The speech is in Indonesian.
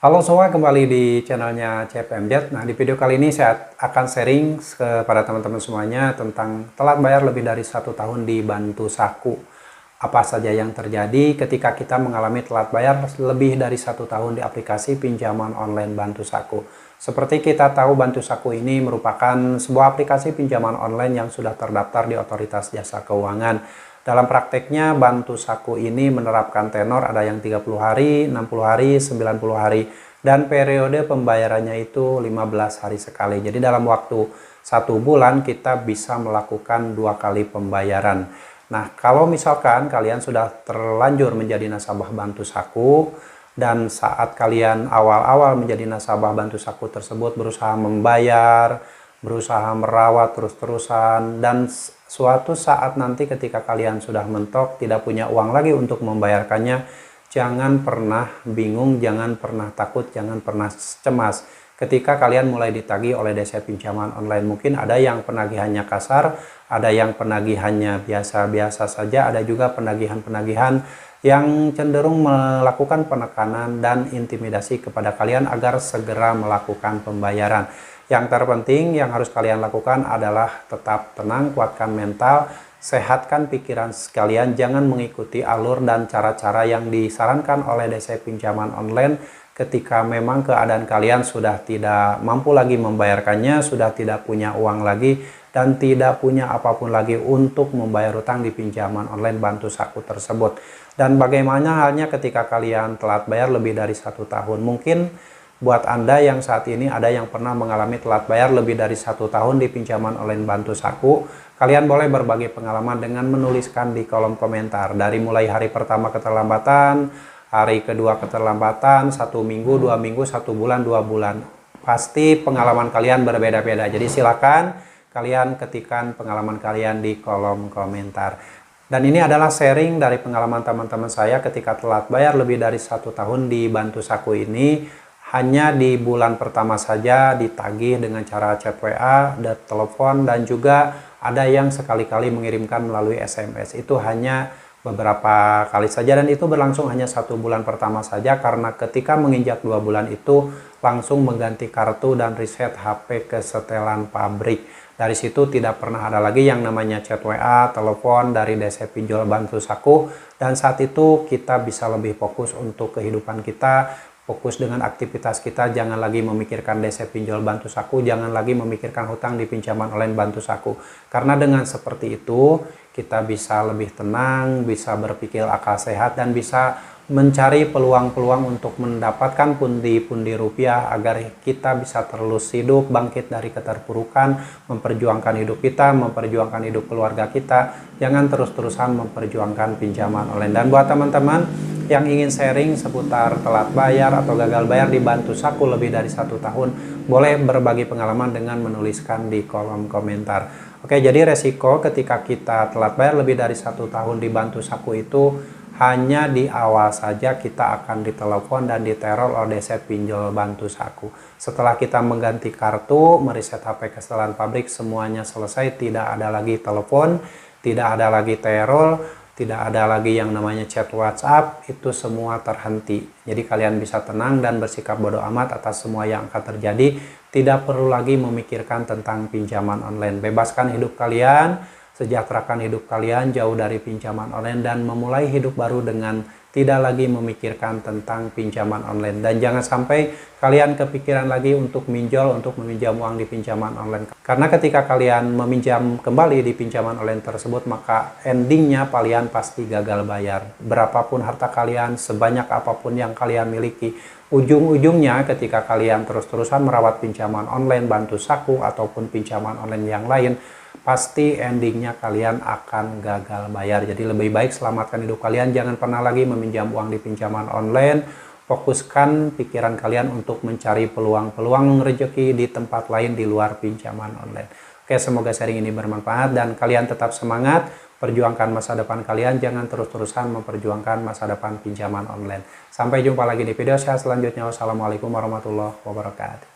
Halo semua, kembali di channelnya CFMZ. Nah, di video kali ini saya akan sharing kepada teman-teman semuanya tentang telat bayar lebih dari 1 tahun di Bantu Saku. Apa saja yang terjadi ketika kita mengalami telat bayar lebih dari 1 tahun di aplikasi pinjaman online Bantu Saku. Seperti kita tahu, Bantu Saku ini merupakan sebuah aplikasi pinjaman online yang sudah terdaftar di Otoritas Jasa Keuangan. Dalam prakteknya, Bantu Saku ini menerapkan tenor ada yang 30 hari, 60 hari, 90 hari, dan periode pembayarannya itu 15 hari sekali. Jadi dalam waktu 1 bulan kita bisa melakukan 2 kali pembayaran. Nah, kalau misalkan kalian sudah terlanjur menjadi nasabah Bantu Saku, dan saat kalian awal-awal menjadi nasabah Bantu Saku tersebut berusaha membayar, berusaha merawat terus-terusan, dan suatu saat nanti ketika kalian sudah mentok tidak punya uang lagi untuk membayarkannya, jangan pernah bingung, jangan pernah takut, jangan pernah cemas ketika kalian mulai ditagih oleh DC pinjaman online. Mungkin ada yang penagihannya kasar, ada yang penagihannya biasa-biasa saja, ada juga penagihan-penagihan yang cenderung melakukan penekanan dan intimidasi kepada kalian agar segera melakukan pembayaran. Yang terpenting yang harus kalian lakukan adalah tetap tenang, kuatkan mental, sehatkan pikiran sekalian, jangan mengikuti alur dan cara-cara yang disarankan oleh DC pinjaman online ketika memang keadaan kalian sudah tidak mampu lagi membayarkannya, sudah tidak punya uang lagi, dan tidak punya apapun lagi untuk membayar utang di pinjaman online Bantu Saku tersebut. Dan bagaimana halnya ketika kalian telat bayar lebih dari 1 tahun? Mungkin buat Anda yang saat ini ada yang pernah mengalami telat bayar lebih dari 1 tahun di pinjaman online Bantu Saku, kalian boleh berbagi pengalaman dengan menuliskan di kolom komentar. Dari mulai hari pertama keterlambatan, hari kedua keterlambatan, 1 minggu, 2 minggu, 1 bulan, 2 bulan. Pasti pengalaman kalian berbeda-beda. Jadi silakan kalian ketikkan pengalaman kalian di kolom komentar. Dan ini adalah sharing dari pengalaman teman-teman saya ketika telat bayar lebih dari 1 tahun di Bantu Saku ini. Hanya di bulan pertama saja ditagih dengan cara chat WA, dan telepon, dan juga ada yang sekali-kali mengirimkan melalui SMS. Itu hanya beberapa kali saja, dan itu berlangsung hanya 1 bulan pertama saja, karena ketika menginjak 2 bulan itu langsung mengganti kartu dan reset HP ke setelan pabrik. Dari situ tidak pernah ada lagi yang namanya chat WA, telepon dari DC pinjol Bantu Saku, dan saat itu kita bisa lebih fokus untuk kehidupan kita, fokus dengan aktivitas kita, jangan lagi memikirkan DC pinjol Bantu Saku, jangan lagi memikirkan hutang di pinjaman online Bantu Saku. Karena dengan seperti itu, kita bisa lebih tenang, bisa berpikir akal sehat, dan bisa mencari peluang-peluang untuk mendapatkan pundi-pundi rupiah agar kita bisa terus hidup, bangkit dari keterpurukan, memperjuangkan hidup kita, memperjuangkan hidup keluarga kita. Jangan terus-terusan memperjuangkan pinjaman online. Dan buat teman-teman yang ingin sharing seputar telat bayar atau gagal bayar di Bantu Saku lebih dari 1 tahun, boleh berbagi pengalaman dengan menuliskan di kolom komentar. Oke, jadi resiko ketika kita telat bayar lebih dari 1 tahun di Bantu Saku itu hanya di awal saja kita akan ditelepon dan diteror oleh DC pinjol Bantu Saku. Setelah kita mengganti kartu, mereset HP ke setelan pabrik, semuanya selesai, tidak ada lagi telepon, tidak ada lagi teror, tidak ada lagi yang namanya chat WhatsApp, itu semua terhenti. Jadi kalian bisa tenang dan bersikap bodoh amat atas semua yang akan terjadi. Tidak perlu lagi memikirkan tentang pinjaman online. Bebaskan hidup kalian, sejahterakan hidup kalian, jauh dari pinjaman online, dan memulai hidup baru dengan tidak lagi memikirkan tentang pinjaman online. Dan jangan sampai kalian kepikiran lagi untuk minjol, untuk meminjam uang di pinjaman online. Karena ketika kalian meminjam kembali di pinjaman online tersebut, maka endingnya kalian pasti gagal bayar. Berapapun harta kalian, sebanyak apapun yang kalian miliki, ujung-ujungnya ketika kalian terus-terusan merawat pinjaman online Bantu Saku ataupun pinjaman online yang lain, pasti endingnya kalian akan gagal bayar. Jadi lebih baik selamatkan hidup kalian, jangan pernah lagi meminjam uang di pinjaman online. Fokuskan pikiran kalian untuk mencari peluang-peluang rezeki di tempat lain di luar pinjaman online. Oke, semoga sharing ini bermanfaat dan kalian tetap semangat perjuangkan masa depan kalian, jangan terus-terusan memperjuangkan masa depan pinjaman online. Sampai jumpa lagi di video saya selanjutnya. Wassalamualaikum warahmatullahi wabarakatuh.